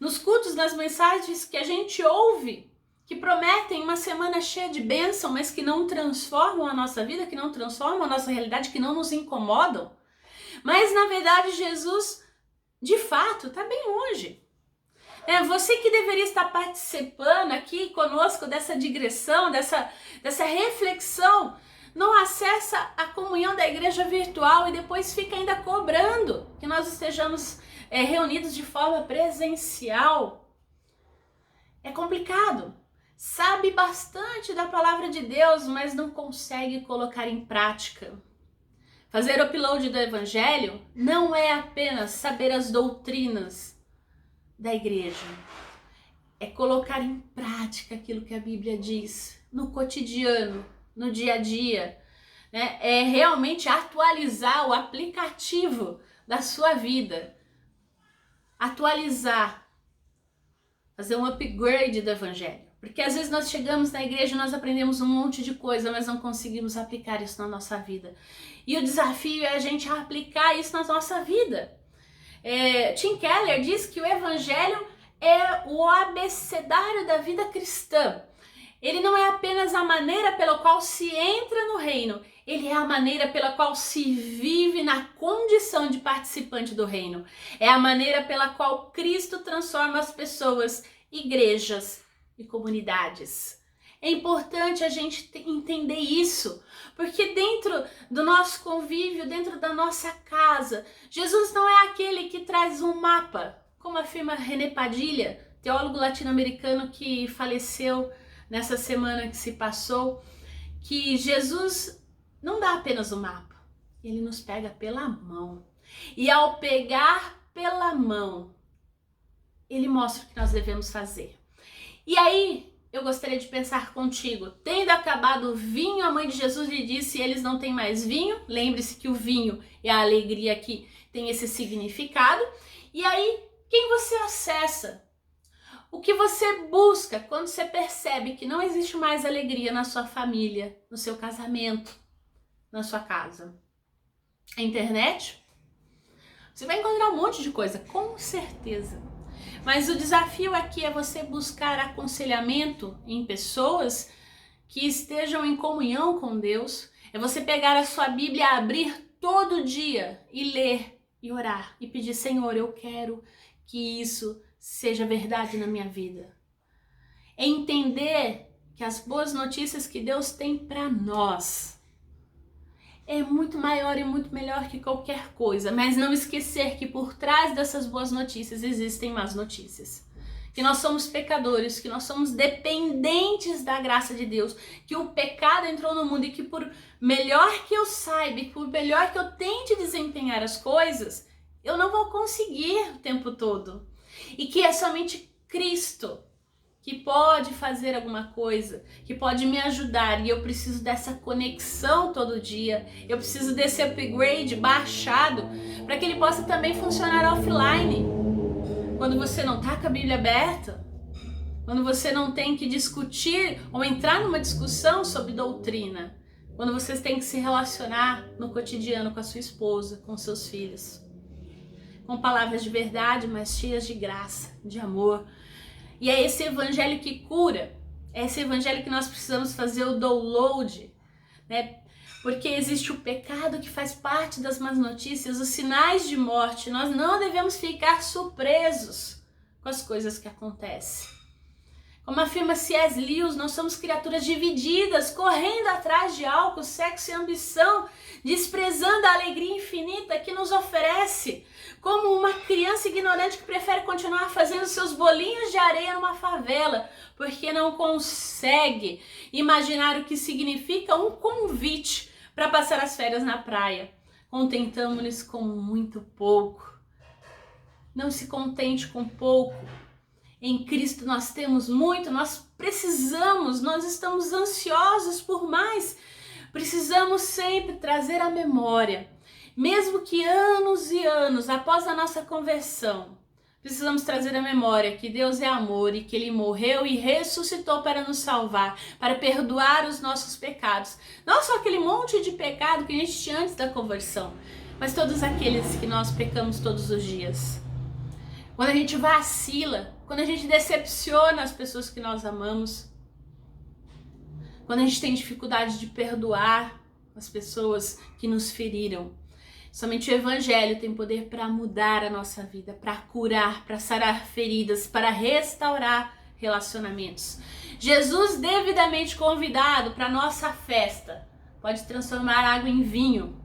Nos cultos, nas mensagens que a gente ouve, que prometem uma semana cheia de bênção, mas que não transformam a nossa vida, que não transformam a nossa realidade, que não nos incomodam. Mas, na verdade, Jesus, de fato, está bem longe. Você que deveria estar participando aqui conosco dessa digressão, dessa reflexão, não acessa a comunhão da igreja virtual e depois fica ainda cobrando que nós estejamos reunidos de forma presencial. É complicado. Sabe bastante da palavra de Deus, mas não consegue colocar em prática. Fazer upload do Evangelho não é apenas saber as doutrinas da igreja. É colocar em prática aquilo que a Bíblia diz no cotidiano, no dia a dia, né? É realmente atualizar o aplicativo da sua vida, atualizar, fazer um upgrade do Evangelho, porque às vezes nós chegamos na igreja e nós aprendemos um monte de coisa, mas não conseguimos aplicar isso na nossa vida, e o desafio é a gente aplicar isso na nossa vida. Tim Keller diz que o Evangelho é o abecedário da vida cristã. Ele não é apenas a maneira pela qual se entra no reino, ele é a maneira pela qual se vive na condição de participante do reino. É a maneira pela qual Cristo transforma as pessoas, igrejas e comunidades. É importante a gente entender isso, porque dentro do nosso convívio, dentro da nossa casa, Jesus não é aquele que traz um mapa, como afirma René Padilha, teólogo latino-americano que faleceu nessa semana que se passou, que Jesus não dá apenas o mapa, ele nos pega pela mão. E ao pegar pela mão, ele mostra o que nós devemos fazer. E aí, eu gostaria de pensar contigo, tendo acabado o vinho, a mãe de Jesus lhe disse, eles não têm mais vinho. Lembre-se que o vinho é a alegria que tem esse significado. E aí, quem você acessa? O que você busca quando você percebe que não existe mais alegria na sua família, no seu casamento, na sua casa? A internet? Você vai encontrar um monte de coisa, com certeza. Mas o desafio aqui é você buscar aconselhamento em pessoas que estejam em comunhão com Deus. É você pegar a sua Bíblia, abrir todo dia e ler e orar e pedir, Senhor, eu quero que isso seja verdade na minha vida. É entender que as boas notícias que Deus tem para nós é muito maior e muito melhor que qualquer coisa, mas não esquecer que por trás dessas boas notícias existem más notícias. Que nós somos pecadores, que nós somos dependentes da graça de Deus, que o pecado entrou no mundo e que por melhor que eu saiba, que por melhor que eu tente desempenhar as coisas, eu não vou conseguir o tempo todo. E que é somente Cristo que pode fazer alguma coisa, que pode me ajudar, e eu preciso dessa conexão todo dia, eu preciso desse upgrade baixado, para que ele possa também funcionar offline. quando você não está com a Bíblia aberta, quando você não tem que discutir ou entrar numa discussão sobre doutrina, quando vocês têm que se relacionar no cotidiano com a sua esposa, com seus filhos, com palavras de verdade, mas cheias de graça, de amor. E é esse evangelho que cura, é esse evangelho que nós precisamos fazer o download, né? Porque existe o pecado que faz parte das más notícias, os sinais de morte. Nós não devemos ficar surpresos com as coisas que acontecem. Como afirma C.S. Lewis, nós somos criaturas divididas, correndo atrás de álcool, sexo e ambição, desprezando a alegria infinita que nos oferece, como uma criança ignorante que prefere continuar fazendo seus bolinhos de areia numa favela, porque não consegue imaginar o que significa um convite para passar as férias na praia. Contentamos-nos com muito pouco. Não se contente com pouco. Em Cristo nós temos muito, nós precisamos, nós estamos ansiosos por mais. Precisamos sempre trazer à memória, mesmo que anos e anos após a nossa conversão, precisamos trazer à memória que Deus é amor e que Ele morreu e ressuscitou para nos salvar, para perdoar os nossos pecados. Não só aquele monte de pecado que a gente tinha antes da conversão, mas todos aqueles que nós pecamos todos os dias. Quando a gente vacila, quando a gente decepciona as pessoas que nós amamos, quando a gente tem dificuldade de perdoar as pessoas que nos feriram, somente o Evangelho tem poder para mudar a nossa vida, para curar, para sarar feridas, para restaurar relacionamentos. Jesus, devidamente convidado para a nossa festa, pode transformar água em vinho.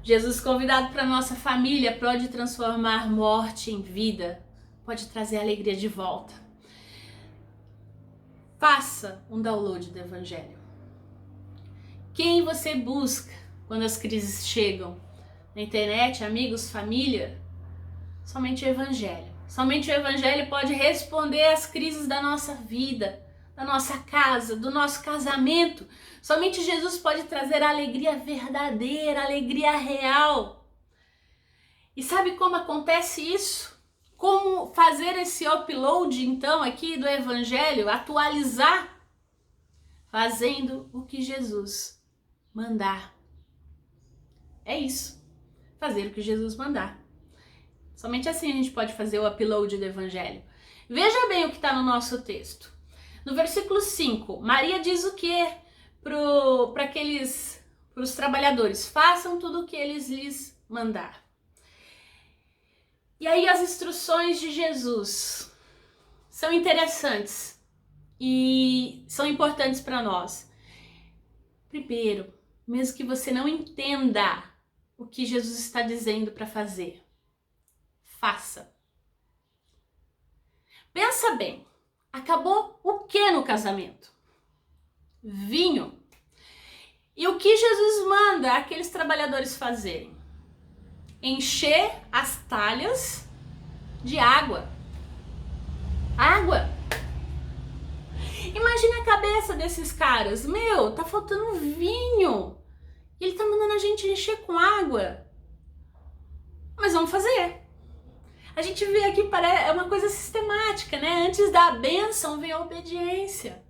Jesus, convidado para a nossa família, pode transformar morte em vida, pode trazer alegria de volta. Faça um download do Evangelho. Quem você busca quando as crises chegam? Na internet, amigos, família? Somente o Evangelho. Somente o Evangelho pode responder às crises da nossa vida, da nossa casa, do nosso casamento. Somente Jesus pode trazer a alegria verdadeira, a alegria real. E sabe como acontece isso? Como fazer esse upload, então, aqui do Evangelho, atualizar? Fazendo o que Jesus mandar. É isso. Fazer o que Jesus mandar. Somente assim a gente pode fazer o upload do Evangelho. Veja bem o que está no nosso texto. No versículo 5, Maria diz o que para os trabalhadores? Façam tudo o que eles lhes mandar. E aí as instruções de Jesus são interessantes e são importantes para nós. Primeiro, mesmo que você não entenda o que Jesus está dizendo para fazer, faça. Pensa bem, acabou o que no casamento? Vinho. E o que Jesus manda aqueles trabalhadores fazerem? Encher as talhas de água. Água. Imagina a cabeça desses caras. Meu, tá faltando vinho. E ele tá mandando a gente encher com água. Mas vamos fazer. A gente vê aqui, é uma coisa sistemática, né? Antes da bênção vem a obediência.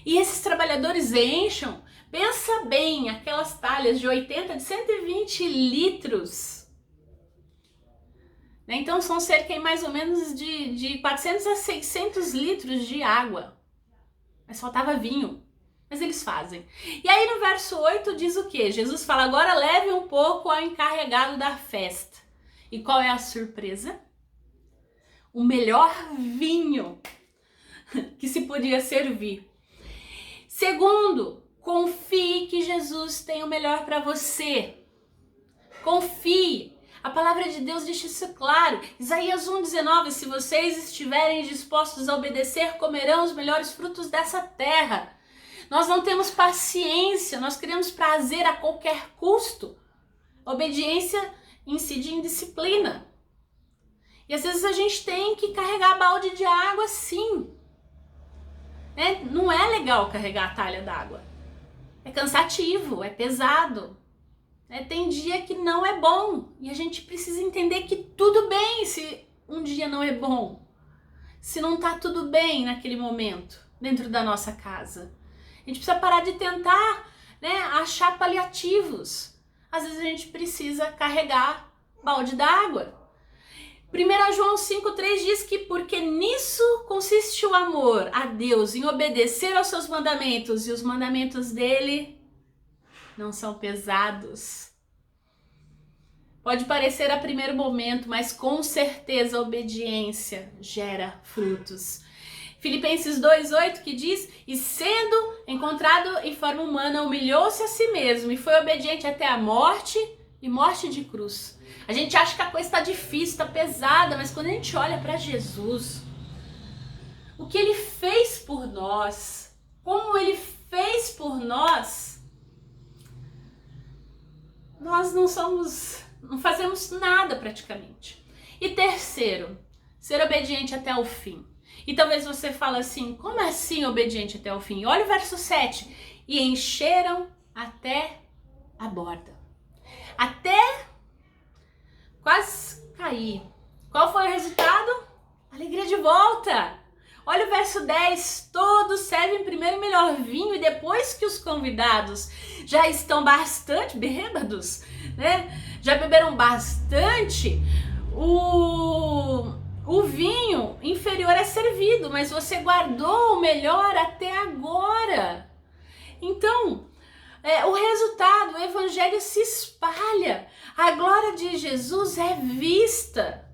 E esses trabalhadores enchem, pensa bem, aquelas talhas de 80, de 120 litros. Então são cerca mais ou menos de 400 a 600 litros de água. Mas faltava vinho. Mas eles fazem. E aí no verso 8 diz o quê? Jesus fala, agora leve um pouco ao encarregado da festa. E qual é a surpresa? O melhor vinho que se podia servir. Segundo, confie que Jesus tem o melhor para você. Confie. A palavra de Deus deixa isso claro. Isaías 1,19, se vocês estiverem dispostos a obedecer, comerão os melhores frutos dessa terra. Nós não temos paciência, nós queremos prazer a qualquer custo. Obediência incide em disciplina. E às vezes a gente tem que carregar balde de água, sim. Né? Não é legal carregar a talha d'água. É cansativo, é pesado. Tem dia que não é bom. E a gente precisa entender que tudo bem se um dia não é bom, se não tá tudo bem naquele momento dentro da nossa casa. A gente precisa parar de tentar, né, achar paliativos. Às vezes a gente precisa carregar balde d'água. 1 João 5,3 diz que porque nisso consiste o amor a Deus, em obedecer aos seus mandamentos, e os mandamentos dele não são pesados. Pode parecer a primeiro momento, mas com certeza a obediência gera frutos. Filipenses 2,8 que diz, e sendo encontrado em forma humana, humilhou-se a si mesmo e foi obediente até a morte e morte de cruz. A gente acha que a coisa está difícil, está pesada, mas quando a gente olha para Jesus, o que ele fez por nós, como ele fez por nós, nós não fazemos nada praticamente. E terceiro, ser obediente até o fim. E talvez você fale assim, como assim obediente até o fim? Olha o verso 7. E encheram até a borda. Até quase cair. Qual foi o resultado? Alegria de volta. Olha o verso 10. Todos servem primeiro o melhor vinho e depois que os convidados já estão bastante bêbados, né? Já beberam bastante, o vinho inferior é servido, mas você guardou o melhor até agora. Então, o resultado, o evangelho se espalha, a glória de Jesus é vista.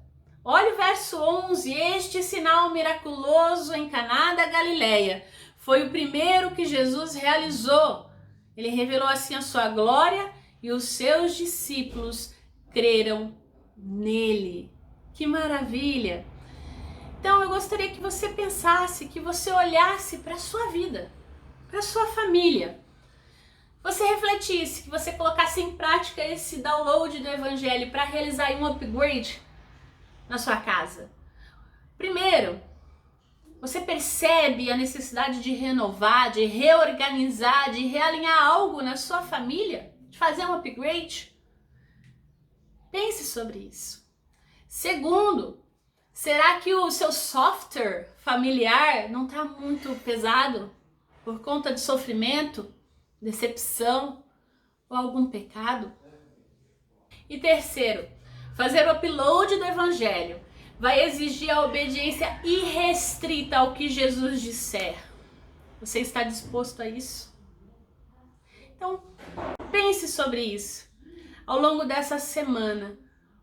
Olha o verso 11, este sinal miraculoso em Caná da Galileia foi o primeiro que Jesus realizou. Ele revelou assim a sua glória e os seus discípulos creram nele. Que maravilha! Então eu gostaria que você pensasse, que você olhasse para a sua vida, para a sua família. Você refletisse, que você colocasse em prática esse download do Evangelho para realizar um upgrade na sua casa. Primeiro, você percebe a necessidade de renovar, de reorganizar, de realinhar algo na sua família? De fazer um upgrade? Pense sobre isso. Segundo, será que o seu software familiar não está muito pesado por conta de sofrimento, decepção ou algum pecado? E terceiro, fazer o upload do Evangelho vai exigir a obediência irrestrita ao que Jesus disser. Você está disposto a isso? Então, pense sobre isso. Ao longo dessa semana,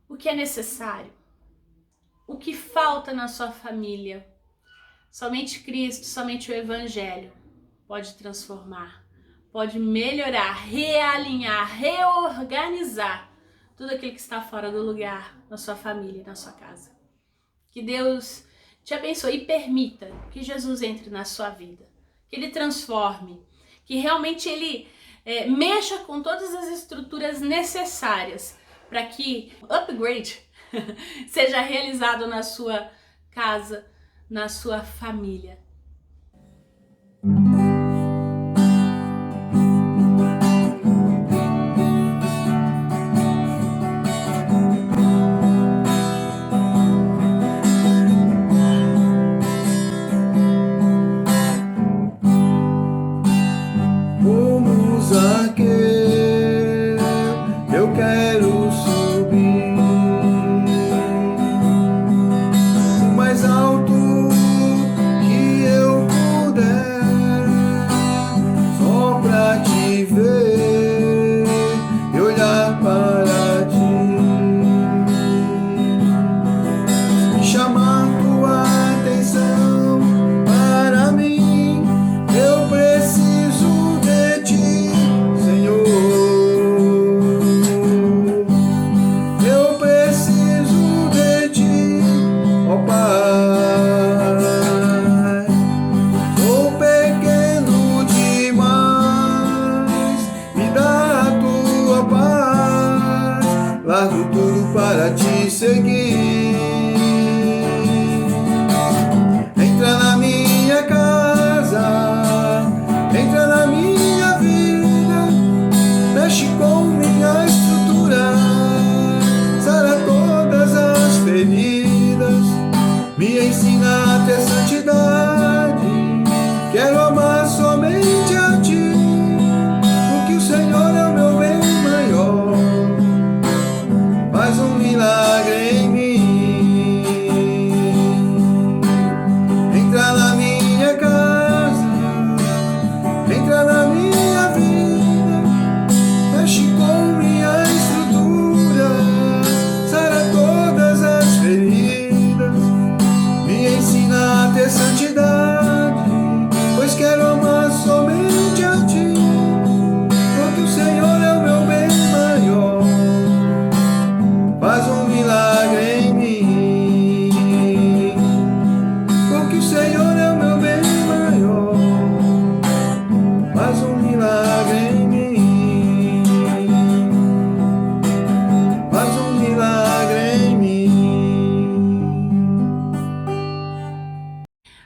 o que é necessário? O que falta na sua família? Somente Cristo, somente o Evangelho pode transformar, pode melhorar, realinhar, reorganizar tudo aquilo que está fora do lugar na sua família, na sua casa. Que Deus te abençoe e permita que Jesus entre na sua vida, que Ele transforme, que realmente Ele mexa com todas as estruturas necessárias para que o upgrade seja realizado na sua casa, na sua família. Largo tudo para te seguir. Entra na minha casa, entra na minha vida, mexe com minha estrutura, sara todas as feridas. faz um milagre em mim, faz um milagre em mim.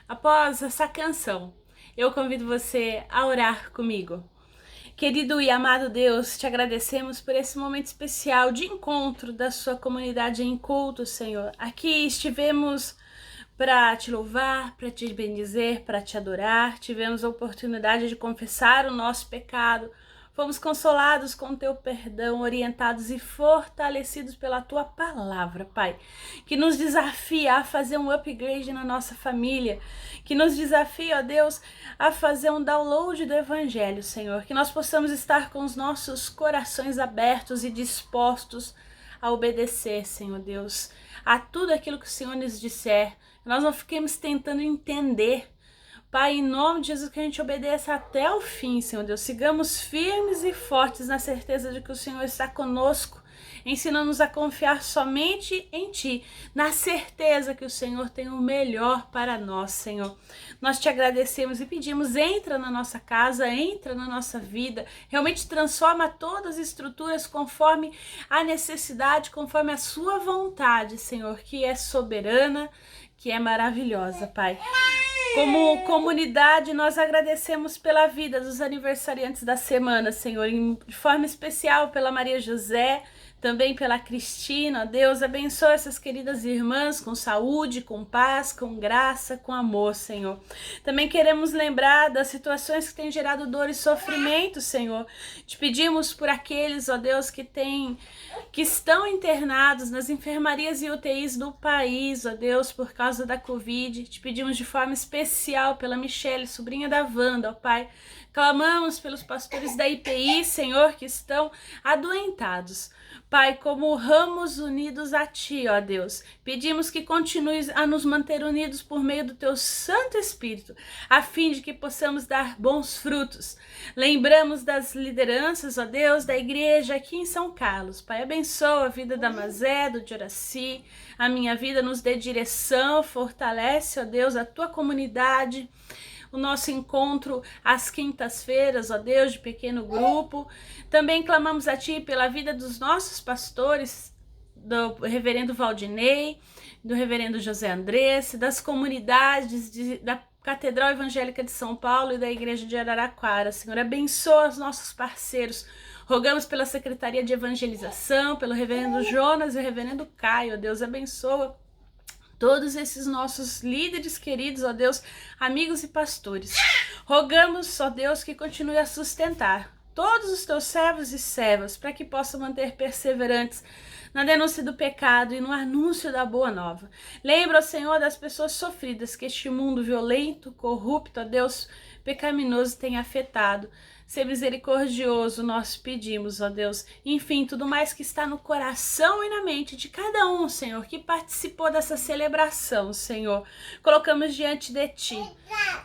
Após essa canção, eu convido você a orar comigo. Querido e amado Deus, te agradecemos por esse momento especial de encontro da sua comunidade em culto, Senhor. Aqui estivemos para te louvar, para te bendizer, para te adorar. Tivemos a oportunidade de confessar o nosso pecado. Fomos consolados com o teu perdão, orientados e fortalecidos pela tua palavra, Pai, que nos desafia a fazer um upgrade na nossa família, que nos desafia, ó Deus, a fazer um download do Evangelho, Senhor, que nós possamos estar com os nossos corações abertos e dispostos a obedecer, Senhor Deus, a tudo aquilo que o Senhor nos disser. Nós não fiquemos tentando entender, Pai, em nome de Jesus, que a gente obedeça até o fim, Senhor Deus. Sigamos firmes e fortes na certeza de que o Senhor está conosco. Ensina-nos a confiar somente em Ti, na certeza que o Senhor tem o melhor para nós, Senhor. Nós te agradecemos e pedimos, entra na nossa casa, entra na nossa vida, realmente transforma todas as estruturas conforme a necessidade, conforme a sua vontade, Senhor, que é soberana, que é maravilhosa, Pai. Como comunidade, nós agradecemos pela vida dos aniversariantes da semana, Senhor, de forma especial pela Maria José, também pela Cristina. Deus abençoe essas queridas irmãs com saúde, com paz, com graça, com amor, Senhor. Também queremos lembrar das situações que têm gerado dor e sofrimento, Senhor. Te pedimos por aqueles, ó Deus, que estão internados nas enfermarias e UTIs do país, ó Deus, por causa da Covid. Te pedimos de forma especial pela Michele, sobrinha da Wanda, ó Pai. Clamamos pelos pastores da IPI, Senhor, que estão adoentados. Pai, como ramos unidos a Ti, ó Deus, pedimos que continues a nos manter unidos por meio do Teu Santo Espírito, a fim de que possamos dar bons frutos. Lembramos das lideranças, ó Deus, da igreja aqui em São Carlos. Pai, abençoa a vida da Mazé, do Dioraci, a minha vida, nos dê direção, fortalece, ó Deus, a Tua comunidade, o nosso encontro às quintas-feiras, ó Deus, de pequeno grupo. Também clamamos a Ti pela vida dos nossos pastores, do reverendo Valdinei, do reverendo José Andrés, das comunidades da Catedral Evangélica de São Paulo e da Igreja de Araraquara. Senhor, abençoa os nossos parceiros. Rogamos pela Secretaria de Evangelização, pelo reverendo Jonas e o reverendo Caio. Ó Deus, abençoa todos esses nossos líderes queridos, ó Deus, amigos e pastores. Rogamos, ó Deus, que continue a sustentar todos os teus servos e servas, para que possam manter perseverantes na denúncia do pecado e no anúncio da boa nova. Lembra, ó Senhor, das pessoas sofridas que este mundo violento, corrupto, ó Deus, pecaminoso tem afetado. Ser misericordioso, nós pedimos, ó Deus. Enfim, tudo mais que está no coração e na mente de cada um, Senhor, que participou dessa celebração, Senhor. Colocamos diante de Ti,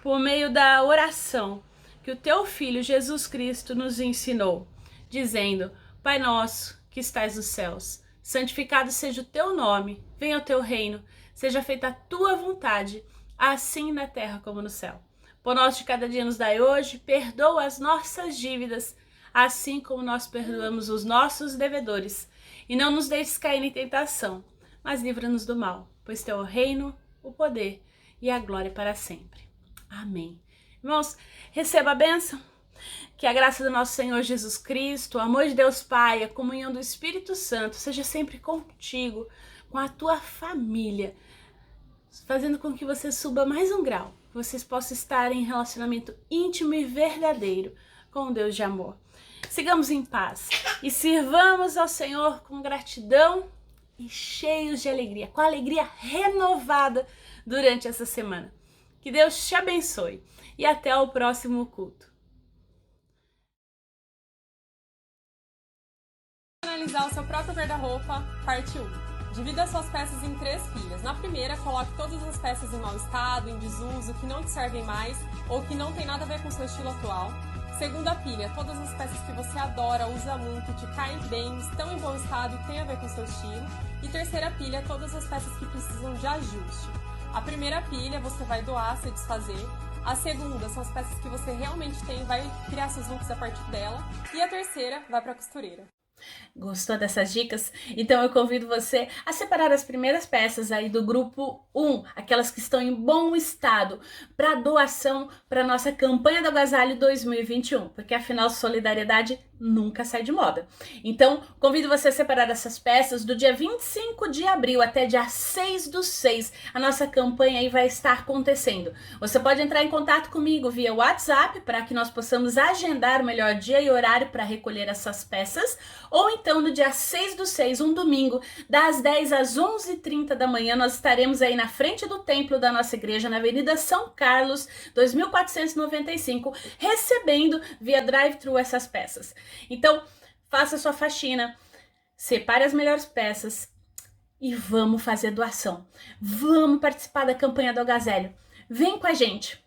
por meio da oração que o Teu Filho, Jesus Cristo, nos ensinou, dizendo: Pai nosso, que estais nos céus, santificado seja o Teu nome, venha o Teu reino, seja feita a Tua vontade, assim na terra como no céu. Pão nosso de cada dia nos dai hoje, perdoa as nossas dívidas, assim como nós perdoamos os nossos devedores. E não nos deixes cair em tentação, mas livra-nos do mal, pois Teu é o reino, o poder e a glória para sempre. Amém. Irmãos, receba a bênção. Que a graça do nosso Senhor Jesus Cristo, o amor de Deus Pai, a comunhão do Espírito Santo seja sempre contigo, com a tua família, fazendo com que você suba mais um grau, que vocês possam estar em relacionamento íntimo e verdadeiro com o Deus de amor. Sigamos em paz e sirvamos ao Senhor com gratidão e cheios de alegria, com a alegria renovada durante essa semana. Que Deus te abençoe e até o próximo culto. Analisar o seu próprio guarda-roupa, parte 1. Divida suas peças em 3 pilhas. Na primeira, coloque todas as peças em mau estado, em desuso, que não te servem mais ou que não tem nada a ver com seu estilo atual. Segunda pilha, todas as peças que você adora, usa muito, te caem bem, estão em bom estado e tem a ver com seu estilo. E terceira pilha, todas as peças que precisam de ajuste. A primeira pilha você vai doar, se desfazer. A segunda são as peças que você realmente tem, vai criar seus looks a partir dela. E a terceira vai para a costureira. Gostou dessas dicas? Então eu convido você a separar as primeiras peças aí do grupo 1, aquelas que estão em bom estado, para doação para nossa campanha do agasalho 2021, porque afinal solidariedade nunca sai de moda. Então convido você a separar essas peças do dia 25 de abril até dia 6/6. A nossa campanha aí vai estar acontecendo. Você pode entrar em contato comigo via WhatsApp para que nós possamos agendar o melhor dia e horário para recolher essas peças, ou então no dia 6/6, um domingo, das 10 às 11h30 da manhã, nós estaremos aí na frente do templo da nossa igreja, na Avenida São Carlos, 2495, recebendo via drive-thru essas peças. Então, faça sua faxina, separe as melhores peças e vamos fazer doação. Vamos participar da campanha do agasalho. Vem com a gente!